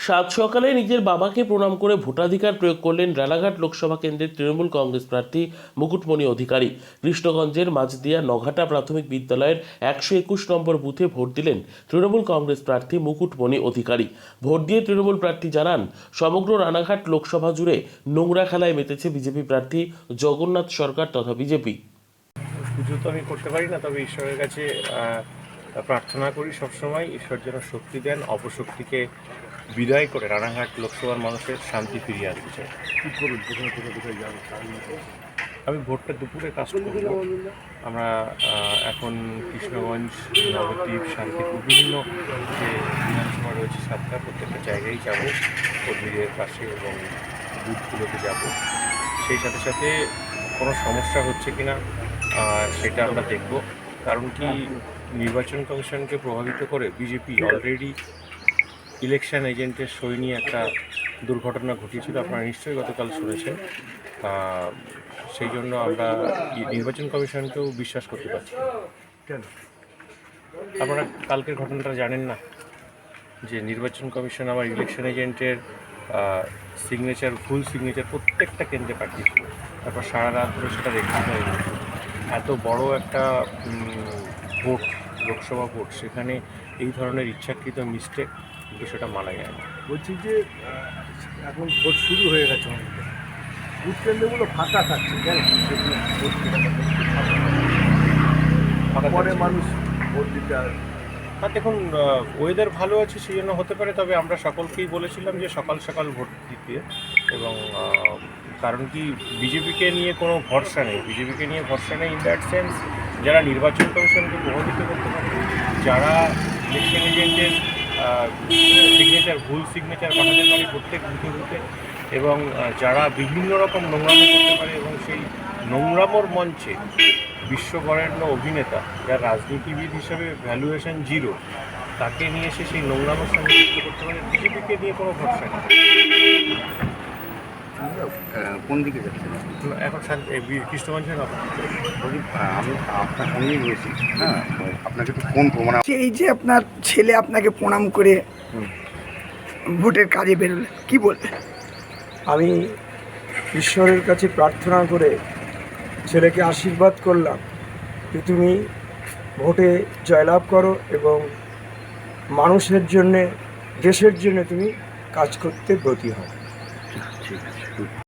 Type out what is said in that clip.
সাত সকালে নিজের বাবাকে প্রণাম করে ভোটাধিকার প্রয়োগ করলেন রানাঘাট লোকসভা কেন্দ্রের তৃণমূল কংগ্রেস প্রার্থী মুকুটমণি অধিকারী। কৃষ্ণগঞ্জের মাঝদিয়া নঘাটা প্রাথমিক বিদ্যালয়ের 121 নম্বর বুথে ভোট দিলেন তৃণমূল কংগ্রেস প্রার্থী মুকুটমণি অধিকারী। ভোট দিয়ে তৃণমূল প্রার্থী জানান, সমগ্র রানাঘাট লোকসভা জুড়ে নোংরা খেলায় মেতেছে বিজেপি প্রার্থী জগন্নাথ সরকার তথা বিজেপি। পুজো তো আমি করতে পারি না, তবে ঈশ্বরের কাছে প্রার্থনা করি সবসময় ঈশ্বর যেন শক্তি দেন, অপশক্তিকে বিদায় করে রানাঘাট লোকসভার মানুষের শান্তি ফিরিয়ে আনতে চাই। কী করুন, আমি ভোটটা দুপুরে কাজ করব। আমরা এখন কৃষ্ণগঞ্জ, নবদ্বীপ, শান্তিপুর বিভিন্ন যে বিধানসভা রয়েছে সাতটা, প্রত্যেকটা জায়গায় যাব, কর্মীদের পাশে এবং বুথগুলোতে যাব। সেই সাথে সাথে কোনো সমস্যা হচ্ছে কি না সেটা আমরা দেখব। কারণ কি, নির্বাচন কমিশনকে প্রভাবিত করে বিজেপি অলরেডি ইলেকশন এজেন্টের সই নিয়ে একটা দুর্ঘটনা ঘটিয়েছিল, আপনারা নিশ্চয়ই গতকাল শুনেছেন। সেই জন্য আমরা নির্বাচন কমিশনকেও বিশ্বাস করতে পারছি না। কেন? আপনারা কালকের ঘটনাটা জানেন না যে নির্বাচন কমিশন আমার ইলেকশন এজেন্টের সিগনেচার, ভুল সিগনেচার প্রত্যেকটা কেন্দ্রে পাঠিয়েছিল। তারপর সারা রাত ধরে সেটা রেখে হয়ে গেছে। এত বড় একটা ভোট, লোকসভা ভোট, সেখানে এই ধরনের ইচ্ছাকৃত মিস্টেক কিন্তু সেটা মানা যায় না। বলছি যে এখন ভোট শুরু হয়ে গেছে, অনেক বুথ কেন্দ্রগুলো ফাঁকা থাকছে, পরে মানুষ ভোট দিতে আর দেখুন, ওয়েদার ভালো আছে সেই জন্য হতে পারে, তবে আমরা সকলকেই বলেছিলাম যে সকাল সকাল ভোট দিতে। এবং কারণ কি, বিজেপিকে নিয়ে কোনো ভরসা নেই, বিজেপিকে নিয়ে ভরসা নেই ইন দ্যাট সেন্স যারা নির্বাচন কমিশনকে প্রভাবিত করতে পারে, যারা ইলেকশন এজেন্টের সিগনেচার, ভুল সিগনেচার পাঠাতে পারে প্রত্যেক বুথে বুথে, এবং যারা বিভিন্ন রকম নোংরামো করতে পারে, এবং সেই নোংরামোর মঞ্চে বিশ্ববরেণ্য অভিনেতা, যার রাজনীতিবিদ হিসেবে ভ্যালুয়েশন 0, তাকে নিয়ে এসে সেই নোংরামোর সঙ্গে যুক্ত করতে পারে। বিজেপিকে নিয়ে কোনো ভরসা নেই। কোন দিকে যাচ্ছেন এখন কৃষ্ণগঞ্জের আমি আপনার সঙ্গেই রয়েছি। হ্যাঁ, আপনাকে তো ফোন করবো না। এই যে আপনার ছেলে আপনাকে প্রণাম করে ভোটের কাজে বেরোলেন, কি বলবেন? আমি ঈশ্বরের কাছে প্রার্থনা করে ছেলেকে আশীর্বাদ করলাম যে তুমি ভোটে জয়লাভ করো এবং মানুষের জন্যে, দেশের জন্য তুমি কাজ করতে ব্রতী হও। ঠিক আছে।